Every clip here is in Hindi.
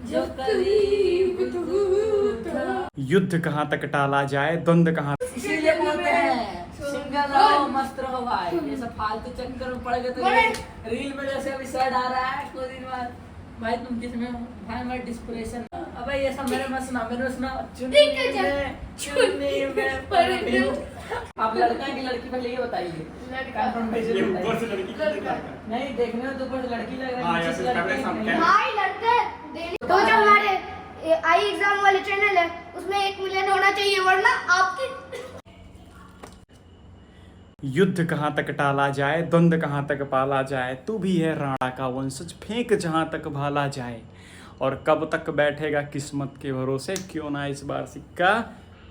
जो करीब तू था। युद्ध कहाँ तक टाला जाए, द्वंद्व कहाँ। इसीलिए बोलते हैं सिंगल रहो मस्त रहो भाई। ये सब फालतू चक्कर में पड़ गए तो रील में जैसे अभी सैड आ रहा है कुछ दिन बाद। भाई तुम किस में हो भाई? मैं डिस्प्रेशन। अबे ये सब मेरे में सुना, मेरे में सुना। चुन्नी में पड़ी हूं। आप लड़का की लड़की पहले ये बताइए। नहीं देखने में तो ऊपर से लड़की लग रही है। भाई लड़के तो जो हमारे आई एग्जाम वाले चैनल है उसमें 1 मिलियन होना चाहिए, वरना आपकी। युद्ध कहाँ तक टाला जाए, द्वंद्व कहाँ तक पाला जाए, तू भी है राणा का वंशज, फेंक जहाँ तक भाला जाए। और कब तक बैठेगा किस्मत के भरोसे, क्यों ना इस बार सिक्का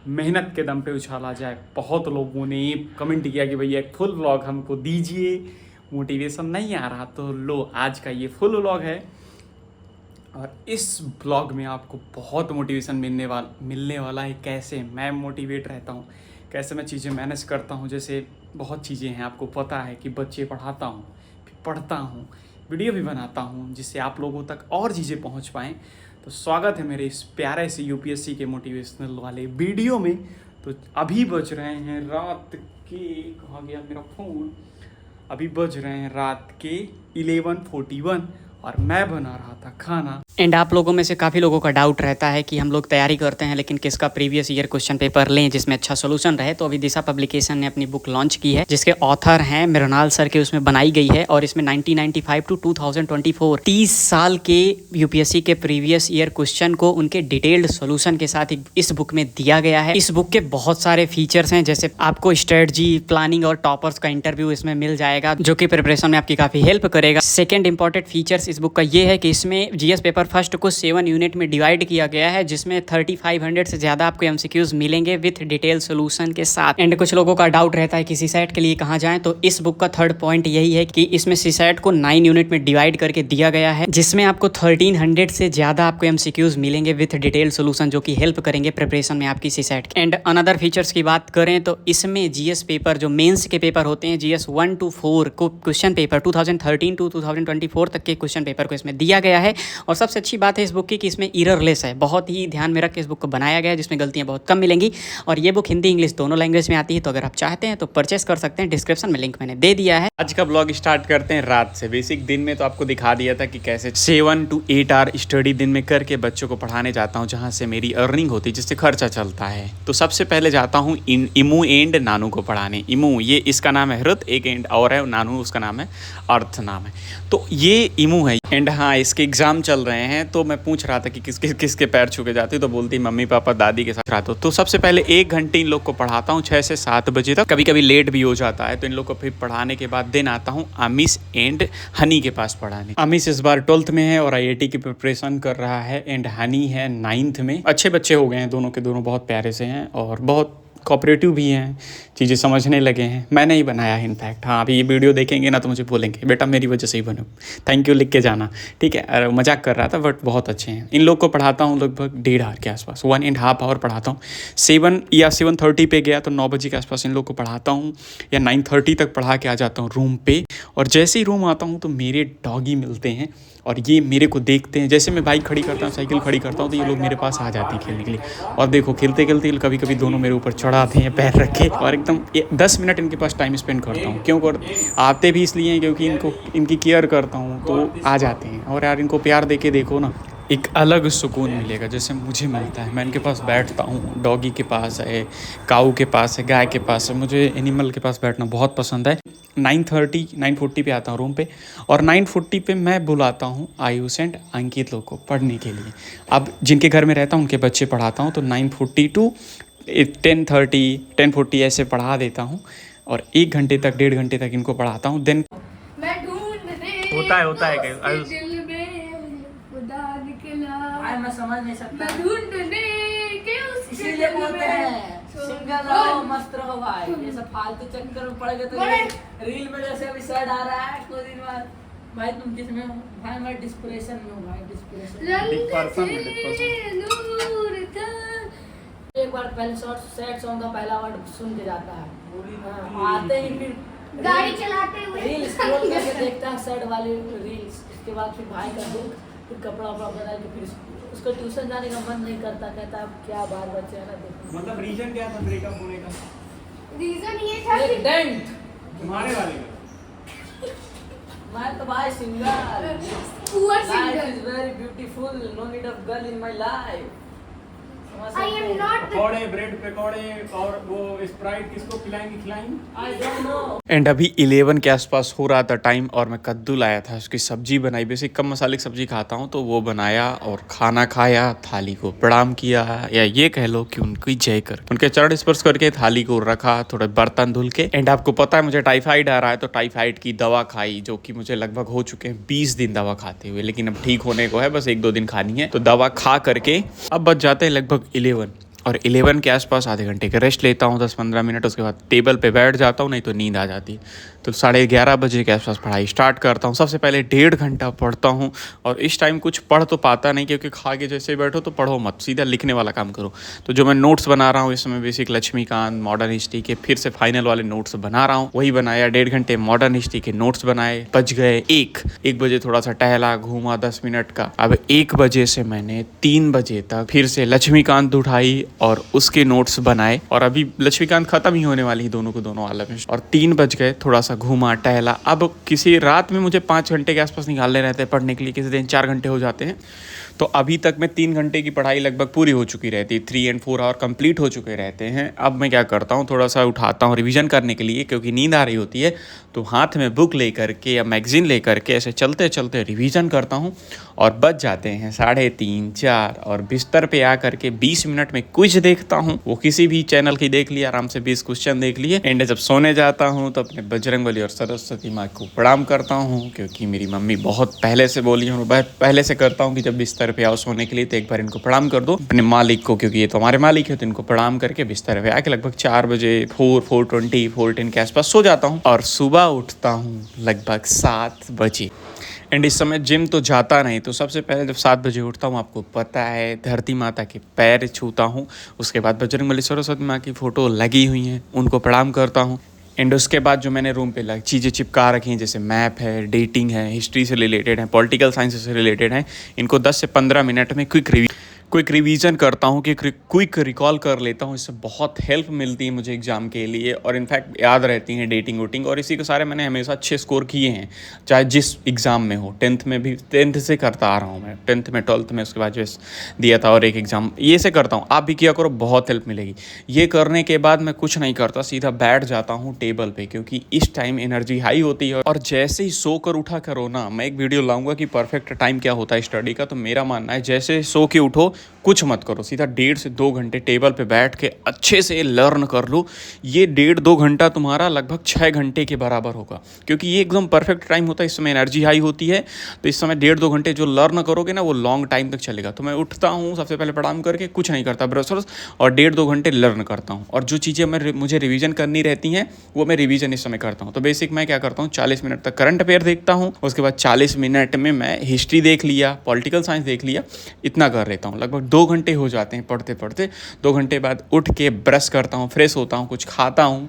मेहनत के दम पे उछाला जाए। बहुत लोगों ने कमेंट किया कि भैया एक फुल व्लॉग हमको दीजिए, मोटिवेशन नहीं आ रहा। तो लो, आज का ये फुल व्लॉग है और इस ब्लॉग में आपको बहुत मोटिवेशन मिलने वाला है। कैसे मैं मोटिवेट रहता हूँ, कैसे मैं चीज़ें मैनेज करता हूँ। जैसे बहुत चीज़ें हैं, आपको पता है कि बच्चे पढ़ाता हूँ, फिर पढ़ता हूँ, वीडियो भी बनाता हूँ जिससे आप लोगों तक और चीज़ें पहुँच पाएँ। तो स्वागत है मेरे इस प्यारे से यूपीएससी के मोटिवेशनल वाले वीडियो में। तो अभी बज रहे हैं रात के, कहाँ गया मेरा फ़ोन, अभी बज रहे हैं रात के 11:41 और मैं बना रहा था खाना। एंड आप लोगों में से काफ़ी लोगों का डाउट रहता है कि हम लोग तैयारी करते हैं लेकिन किसका प्रीवियस ईयर क्वेश्चन पेपर लें जिसमें अच्छा सोल्यूशन रहे। तो अभी दिशा पब्लिकेशन ने अपनी बुक लॉन्च की है जिसके ऑथर हैं मृणाल सर के, उसमें बनाई गई है। और इसमें 1995 टू 2024 30 साल के यूपीएससी के प्रीवियस ईयर क्वेश्चन को उनके डिटेल्ड सोल्यूशन के साथ इस बुक में दिया गया है। इस बुक के बहुत सारे फीचर्स हैं, जैसे आपको स्ट्रेटजी, प्लानिंग और टॉपर्स का इंटरव्यू इसमें मिल जाएगा जो कि प्रिपरेशन में आपकी काफ़ी हेल्प करेगा। सेकेंड इंपॉर्टेंट फीचर्स इस बुक का ये है कि इसमें जीएस पेपर फर्स्ट को 7 यूनिट में डिवाइड किया गया है जिसमें 3500 से ज़्यादा आपको एमसीक्यूज मिलेंगे विथ डिटेल सोल्यूशन के साथ। एंड कुछ लोगों का डाउट रहता है कि सीसैट के लिए कहाँ जाएं, तो इस बुक का थर्ड पॉइंट यही है कि इसमें सीसैट को 9 यूनिट में डिवाइड करके दिया गया है जिसमें आपको 1300 से ज़्यादा आपको एमसीक्यूज मिलेंगे विथ डिटेल सोल्यूशन जो कि हेल्प करेंगे प्रिपरेशन में आपकी सीसैट। एंड अनदर फीचर्स की बात करें तो इसमें जीएस पेपर जो मेंस के पेपर होते हैं, जीएस 1 to 4 को क्वेश्चन पेपर 2013 टू 2024 तक के क्वेश्चन पेपर को इसमें दिया गया है। और सबसे अच्छी बात है इस बुक की कि इसमें एररलेस है, बहुत ही ध्यान में रख के इस बुक को बनाया गया है जिसमें गलतियां बहुत कम मिलेंगी। और ये बुक हिंदी इंग्लिश दोनों लैंग्वेज में आती है, तो अगर आप चाहते हैं तो परचेस कर सकते हैं, डिस्क्रिप्शन में लिंक मैंने दे दिया है। आज का ब्लॉग स्टार्ट करते हैं रात से। बेसिक दिन में तो आपको दिखा दिया था कि कैसे 7 to 8 आवर स्टडी दिन में करके बच्चों को पढ़ाने जाता हूँ जहाँ से मेरी अर्निंग होती है, जिससे खर्चा चलता है। तो सबसे पहले जाता हूँ इमू एंड नानू को पढ़ाने। इमू ये इसका नाम है हृत, एक एंड और है नानू, उसका नाम है अर्थ नाम है। तो ये इमू है। एंड हाँ, इसके एग्जाम चल रहे हैं तो मैं पूछ रहा था कि किसके पैर छू के जाती है, तो बोलती मम्मी पापा दादी के साथ रहता हूँ। तो सबसे पहले 1 घंटे इन लोग को पढ़ाता हूँ 6 से 7 बजे तक। कभी कभी लेट भी हो जाता है तो इन लोग को फिर पढ़ाने के बाद दिन आता हूँ आमिश एंड हनी के पास पढ़ाने। आमिश इस बार 12th में है और आईआईटी की प्रिपरेशन कर रहा है एंड हनी है 9th में। अच्छे बच्चे हो गए हैं दोनों के दोनों, बहुत प्यारे से हैं और बहुत कोऑपरेटिव भी हैं, चीज़ें समझने लगे हैं। मैंने ही बनाया है इनफैक्ट। हाँ, अभी ये वीडियो देखेंगे ना तो मुझे बोलेंगे बेटा मेरी वजह से ही बनो, थैंक यू लिख के जाना, ठीक है। अरे मजाक कर रहा था, बट बहुत अच्छे हैं। इन लोग को पढ़ाता हूँ लगभग 1.5 आवर के आसपास, 1.5 आवर पढ़ाता हूँ। 7 या 7:30 पे गया तो 9 बजे के आसपास इन लोग को पढ़ाता हूँ या 9:30 तक पढ़ा के आ जाता हूँ रूम पे। और जैसे ही रूम आता हूँ तो मेरे डॉगी मिलते हैं और ये मेरे को देखते हैं। जैसे मैं बाइक खड़ी करता हूँ, साइकिल खड़ी करता हूँ, तो ये लोग मेरे पास आ जाते हैं खेलने के लिए। और देखो खेलते खेलते कभी कभी दोनों मेरे ऊपर चढ़ाते हैं पैर रख के, और एकदम 10 मिनट इनके पास टाइम स्पेंड करता हूँ। क्यों कर आते भी इसलिए हैं क्योंकि इनकी केयर करता हूँ तो आ जाते हैं। और यार इनको प्यार दे के देखो ना, एक अलग सुकून मिलेगा जैसे मुझे मिलता है। मैं इनके पास बैठता हूँ, डॉगी के पास है, काऊ के पास है, गाय के पास है। मुझे एनिमल के पास बैठना बहुत पसंद है। 9:40 पे आता हूँ रूम पे और 9:40 पे मैं बुलाता हूँ आयुष एंड अंकित लोग को पढ़ने के लिए। अब जिनके घर में रहता हूँ उनके बच्चे पढ़ाता हूँ, तो 9:40 टू 10:40 ऐसे पढ़ा देता हूँ और 1 घंटे तक 1.5 घंटे तक इनको पढ़ाता हूँ। देन होता है मैं समझ नहीं सकता, इसीलिए बोलते हैं सिंगल रहो मस्त रहो भाई। ये सब फालतू चक्कर में पड़ गए तो रील में जैसे अभी सैड आ रहा है कुछ दिन बाद। भाई तुम किस में हो? भाई मैं डिस्प्रेशन में हूँ भाई, डिस्प्रेशन। एक बार पहले सैड सॉन्ग का पहला वर्ड सुन के जाता है, आते ही फिर गाड़ी चलाते हुए रील स्क्रॉल करके देखता है सैड वाली रील्स। उसके बाद फिर भाई का दुख, फिर कपड़ा वपड़ा बदल के फिर उसको ट्यूशन जाने का मन नहीं करता, कहता अब क्या बाल बच्चे हैं ना देखो। मतलब रीजन क्या था ब्रेकअप होने का? रीजन ये था एक कि डेंट। तुम्हारे वाले का? मैं तो भाई single, poor life singer. Is very beautiful, no need of girl in my life. I am not पकौड़े, ब्रेड पकौड़े और वो स्प्राइट किसको खिलाएंगे? I don't know. एंड अभी 11 के आसपास हो रहा था टाइम और मैं कद्दू लाया था, उसकी सब्जी बनाई। बेसिक कम मसाले की सब्जी खाता हूँ तो वो बनाया और खाना खाया, थाली को प्रणाम किया, या ये कह लो कि उनकी जय कर, उनके चरण स्पर्श करके थाली को रखा, थोड़े बर्तन धुल के। एंड आपको पता है मुझे टाइफाइड आ रहा है, तो टाइफाइड की दवा खाई, जो कि मुझे लगभग हो चुके हैं 20 दिन दवा खाते हुए, लेकिन अब ठीक होने को है, बस 1-2 दिन खानी है। तो दवा खा करके अब बच जाते हैं लगभग 11, और 11 के आसपास आधे घंटे का रेस्ट लेता हूँ, 10-15 मिनट। उसके बाद टेबल पे बैठ जाता हूँ, नहीं तो नींद आ जाती है। तो 11:30 बजे के आसपास पढ़ाई स्टार्ट करता हूँ। सबसे पहले 1.5 घंटा पढ़ता हूँ, और इस टाइम कुछ पढ़ तो पाता नहीं, क्योंकि खा के जैसे बैठो तो पढ़ो मत, सीधा लिखने वाला काम करो। तो जो मैं नोट्स बना रहा हूँ इस समय, बेसिक लक्ष्मीकांत, मॉडर्न हिस्ट्री के फिर से फाइनल वाले नोट्स बना रहा हूँ, वही बनाया। 1.5 घंटे मॉडर्न हिस्ट्री के नोट्स बनाए, बज गए 1 बजे थोड़ा सा टहला, घूमा 10 मिनट का। अब 1 बजे से मैंने 3 बजे तक फिर से लक्ष्मीकांत उठाई और उसके नोट्स बनाए, और अभी लक्ष्मीकांत खत्म ही होने वाली है, दोनों को दोनों वाला में। और 3 बज गए, थोड़ा सा घूमा टहला। अब किसी रात में मुझे 5 घंटे के आसपास निकालने रहते हैं पढ़ने के लिए, किसी दिन 4 घंटे हो जाते हैं। तो अभी तक मैं 3 घंटे की पढ़ाई लगभग पूरी हो चुकी रहती है, 3 and 4 आवर कंप्लीट हो चुके रहते हैं। अब मैं क्या करता हूँ, थोड़ा सा उठाता हूँ रिवीजन करने के लिए, क्योंकि नींद आ रही होती है, तो हाथ में बुक लेकर के या मैगजीन लेकर के ऐसे चलते चलते रिवीजन करता हूँ। और बच जाते हैं 3:30, 4, और बिस्तर पे आकर के 20 मिनट में क्विज देखता हूँ। वो किसी भी चैनल की देख लिया, आराम से 20 क्वेश्चन देख लिए। एंड जब सोने जाता हूँ तो अपने बजरंगबली और सरस्वती माँ को प्रणाम करता हूँ, क्योंकि मेरी मम्मी बहुत पहले से बोली हूँ, पहले से करता हूँ कि जब बिस्तर पे आओ सोने के लिए तो एक बार इनको प्रणाम कर दो, अपने मालिक को, क्योंकि ये तो हमारे मालिक है। तो इनको प्रणाम करके बिस्तर पे आके लगभग 4 बजे 4:20, 4:10 के आसपास सो जाता हूँ, और सुबह उठता हूँ लगभग 7 बजे। एंड इस समय जिम तो जाता नहीं, तो सबसे पहले जब 7 बजे उठता हूँ, आपको पता है, धरती माता के पैर छूता हूँ। उसके बाद बजरंगबली सरस्वती माँ की फ़ोटो लगी हुई हैं, उनको प्रणाम करता हूँ। एंड उसके बाद जो मैंने रूम पे चीज़ें चिपका रखी हैं, जैसे मैप है, डेटिंग है, हिस्ट्री से रिलेटेड है, पॉलिटिकल साइंस से रिलेटेड है, इनको 10 से 15 मिनट में क्विक रिवीजन करता हूँ, कि क्विक रिकॉल कर लेता हूँ। इससे बहुत हेल्प मिलती है मुझे एग्ज़ाम के लिए, और इनफैक्ट याद रहती हैं डेटिंग वोटिंग। और इसी के सारे मैंने हमेशा अच्छे स्कोर किए हैं, चाहे जिस एग्ज़ाम में हो। 10th में भी 10th से करता आ रहा हूँ मैं, 10th में, 12th में, उसके बाद जो दिया था और एक एग्ज़ाम, ये से करता हूँ। आप भी किया करो, बहुत हेल्प मिलेगी। ये करने के बाद मैं कुछ नहीं करता, सीधा बैठ जाता हूँ टेबल पे, क्योंकि इस टाइम एनर्जी हाई होती है। और जैसे ही सो कर उठा करो ना, मैं एक वीडियो लाऊंगा कि परफेक्ट टाइम क्या होता है स्टडी का, तो मेरा मानना है जैसे सो के उठो, कुछ मत करो, सीधा 1.5 से 2 घंटे टेबल पे बैठ के अच्छे से लर्न कर लो। ये 1.5-2 घंटा तुम्हारा लगभग 6 घंटे के बराबर होगा, क्योंकि ये एकदम परफेक्ट टाइम होता है। इस समय एनर्जी हाई होती है, तो इस समय 1.5-2 घंटे जो लर्न करोगे ना, वो लॉन्ग टाइम तक चलेगा। तो मैं उठता हूँ, सबसे पहले प्रणाम करके, कुछ नहीं करता, ब्रश और 1.5-2 घंटे लर्न करता हूँ। और जो चीज़ें मुझे रिवीजन करनी रहती हैं, वो मैं रिवीजन इस समय करता हूँ। तो बेसिक मैं क्या करता हूँ, 40 मिनट तक करंट अफेयर देखता हूँ, उसके बाद 40 मिनट में मैं हिस्ट्री देख लिया, पॉलिटिकल साइंस देख लिया, इतना कर लेता हूँ। लगभग 2 घंटे हो जाते हैं पढ़ते पढ़ते। 2 घंटे बाद उठ के ब्रश करता हूँ, फ्रेश होता हूँ, कुछ खाता हूँ,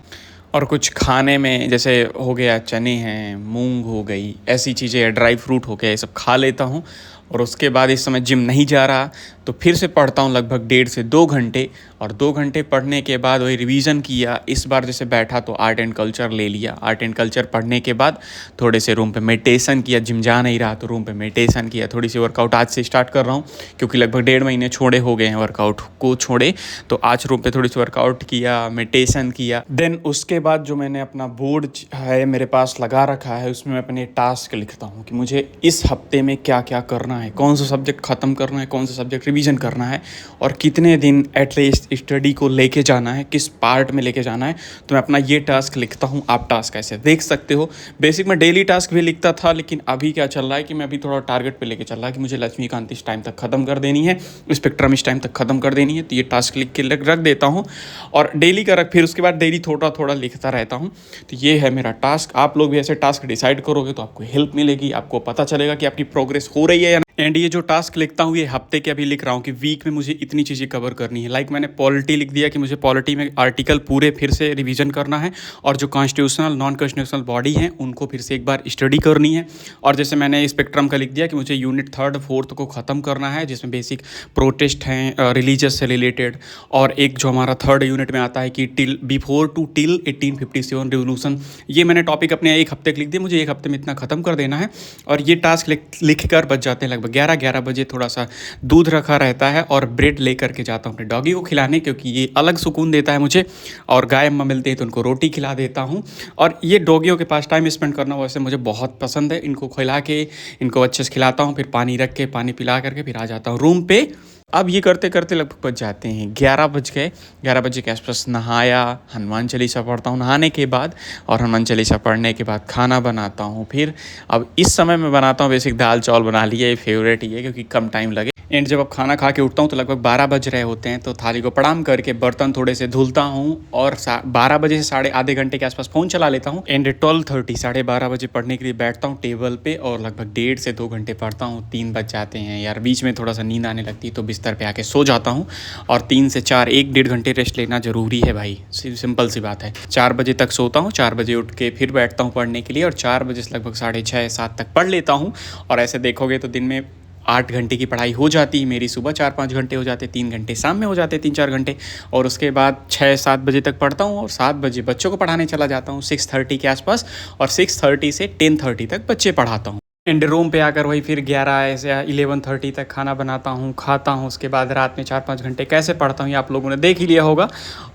और कुछ खाने में जैसे हो गया चने हैं, मूंग हो गई, ऐसी चीज़ें, ड्राई फ्रूट हो गया, ये सब खा लेता हूँ। और उसके बाद इस समय जिम नहीं जा रहा, तो फिर से पढ़ता हूँ लगभग 1.5 से 2 घंटे। और 2 घंटे पढ़ने के बाद वही रिवीजन किया। इस बार जैसे बैठा तो आर्ट एंड कल्चर ले लिया। आर्ट एंड कल्चर पढ़ने के बाद थोड़े से रूम पे मेडिटेशन किया, जिम जा नहीं रहा तो रूम पे मेडिटेशन किया। थोड़ी सी वर्कआउट आज से स्टार्ट कर रहा हूँ, क्योंकि लगभग 1.5 महीने छोड़े हो गए हैं वर्कआउट को छोड़े, तो आज रूम पे थोड़ी सी वर्कआउट किया, मेडिटेशन किया। देन उसके बाद जो मैंने अपना बोर्ड है मेरे पास लगा रखा है, उसमें मैं अपने टास्क लिखता हूँ कि मुझे इस हफ्ते में क्या क्या करना है, कौन सा सब्जेक्ट ख़त्म करना है, कौन सा सब्जेक्ट रिवीजन करना है, और कितने दिन एटलीस्ट स्टडी को लेके जाना है, किस पार्ट में लेके जाना है। तो मैं अपना ये टास्क लिखता हूँ। आप टास्क ऐसे देख सकते हो। बेसिक मैं डेली टास्क भी लिखता था, लेकिन अभी क्या चल रहा है कि मैं अभी थोड़ा टारगेट पे लेके चल रहा है कि मुझे लक्ष्मीकांत इस टाइम तक ख़त्म कर देनी है, स्पेक्ट्रम इस टाइम तक ख़त्म कर देनी है। तो ये टास्क लिख के रख देता हूँ, और डेली का फिर उसके बाद डेली थोड़ा थोड़ा लिखता रहता हूँ। तो ये है मेरा टास्क। आप लोग भी ऐसे टास्क डिसाइड करोगे तो आपको हेल्प मिलेगी, आपको पता चलेगा कि आपकी प्रोग्रेस हो रही है या नहीं। एंड ये जो टास्क लिखता हूँ ये हफ्ते के अभी लिख रहा हूँ कि वीक में मुझे इतनी चीज़ें कवर करनी है। लाइक मैंने पॉलिटी लिख दिया कि मुझे पॉलिटी में आर्टिकल पूरे फिर से रिवीजन करना है और जो कॉन्स्टिट्यूशनल नॉन कॉन्स्टिट्यूशनल बॉडी हैं उनको फिर से एक बार स्टडी करनी है। और जैसे मैंने स्पेक्ट्रम का लिख दिया कि मुझे यूनिट 3rd 4th को ख़त्म करना है, जिसमें बेसिक प्रोटेस्ट हैं रिलीजियस से रिलेटेड। और एक जो हमारा 3rd यूनिट में आता है कि बिफोर 1857 रिवोल्यूशन, ये मैंने टॉपिक अपने एक हफ्ते के लिख दिया, मुझे एक हफ्ते में इतना ख़त्म कर देना है। और ये टास्क लिख कर बच जाते हैं लगभग 11 बजे। थोड़ा सा दूध रखा रहता है और ब्रेड लेकर के जाता हूँ अपने डॉगी को खिलाने, क्योंकि ये अलग सुकून देता है मुझे। और गाय अम्मा मिलते हैं तो उनको रोटी खिला देता हूँ। और ये डॉगियों के पास टाइम स्पेंड करना वैसे मुझे बहुत पसंद है। इनको खिला के इनको अच्छे से खिलाता हूँ, फिर पानी रख के पानी पिला करके फिर आ जाता हूँ रूम पे। अब ये करते करते लगभग बज जाते हैं 11 बज गए। 11 बजे के आसपास नहाया, हनुमान चालीसा पढ़ता हूँ नहाने के बाद, और हनुमान चालीसा पढ़ने के बाद खाना बनाता हूँ। फिर अब इस समय मैं बनाता हूँ बेसिक दाल चावल बना लिया, ये फेवरेट ही है क्योंकि कम टाइम लगे। एंड जब अब खाना खा के उठता हूँ तो लगभग 12 बज रहे होते हैं, तो थाली को प्रणाम करके बर्तन थोड़े से धुलता हूँ और 12 बजे से साढ़े आधे घंटे के आसपास फ़ोन चला लेता हूँ। एंड 12:30 12:30 बजे पढ़ने के लिए बैठता हूँ टेबल पे, और लगभग 1.5 से 2 घंटे पढ़ता हूँ। 3 बज जाते हैं यार, बीच में थोड़ा सा नींद आने लगती है तो बिस्तर पे आके सो जाता हूँ। और 3 से 4 1-1.5 घंटे रेस्ट लेना ज़रूरी है भाई, सिंपल सी बात है। 4 बजे तक सोता हूँ, 4 बजे उठ के फिर बैठता हूँ पढ़ने के लिए, और 4 बजे से लगभग 6:30-7 तक पढ़ लेता हूँ। और ऐसे देखोगे तो दिन में 8 घंटे की पढ़ाई हो जाती है मेरी। सुबह 4-5 घंटे हो जाते, 3 घंटे शाम में हो जाते, 3-4 घंटे। और उसके बाद 6-7 बजे तक पढ़ता हूँ, और 7 बजे बच्चों को पढ़ाने चला जाता हूँ 6:30 के आसपास, और 6:30 से 10:30 तक बच्चे पढ़ाता हूँ। एंड रूम पे आकर वही फिर 11 ऐसे 11:30 तक खाना बनाता हूँ, खाता हूँ। उसके बाद रात में 4-5 घंटे कैसे पढ़ता हूँ ये आप लोगों ने देख ही लिया होगा।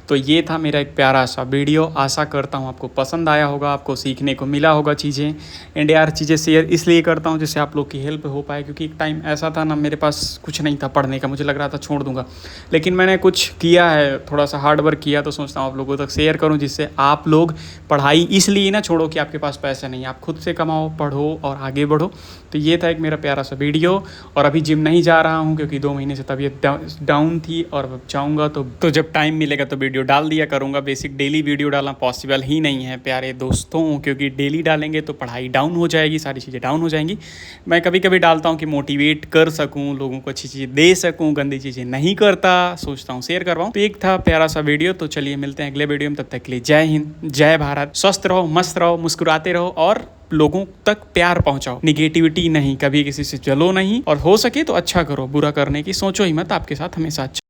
तो ये था मेरा एक प्यारा सा वीडियो। आशा करता हूँ आपको पसंद आया होगा, आपको सीखने को मिला होगा चीज़ें। एंड यार चीज़ें शेयर इसलिए करता हूँ जिससे आप लोग की हेल्प हो पाए, क्योंकि एक टाइम ऐसा था ना मेरे पास कुछ नहीं था पढ़ने का, मुझे लग रहा था छोड़ दूंगा, लेकिन मैंने कुछ किया है, थोड़ा सा हार्ड वर्क किया, तो सोचता हूँ आप लोगों तक शेयर करूँ जिससे आप लोग पढ़ाई इसलिए ना छोड़ो कि आपके पास पैसा नहीं, आप खुद से कमाओ, पढ़ो और आगे बढ़ो। तो ये था एक मेरा प्यारा सा वीडियो। और अभी जिम नहीं जा रहा हूँ क्योंकि 2 महीने से तबीयत डाउन थी, और अब जाऊँगा तो जब टाइम मिलेगा तो वीडियो डाल दिया करूँगा। बेसिक डेली वीडियो डालना पॉसिबल ही नहीं है प्यारे दोस्तों, क्योंकि डेली डालेंगे तो पढ़ाई डाउन हो जाएगी, सारी चीज़ें डाउन हो जाएंगी। मैं कभी कभी डालता हूँ कि मोटिवेट कर सकूँ, लोगों को अच्छी चीज़ें दे सकूँ, गंदी चीज़ें नहीं करता, सोचता हूँ शेयर करवाऊँ। तो एक था प्यारा सा वीडियो। तो चलिए मिलते हैं अगले वीडियो में, तब तक के लिए जय हिंद, जय भारत। स्वस्थ रहो, मस्त रहो, मुस्कुराते रहो, और लोगों तक प्यार पहुंचाओ, निगेटिविटी नहीं, कभी किसी से जलो नहीं, और हो सके तो अच्छा करो, बुरा करने की सोचो ही मत। आपके साथ हमेशा अच्छा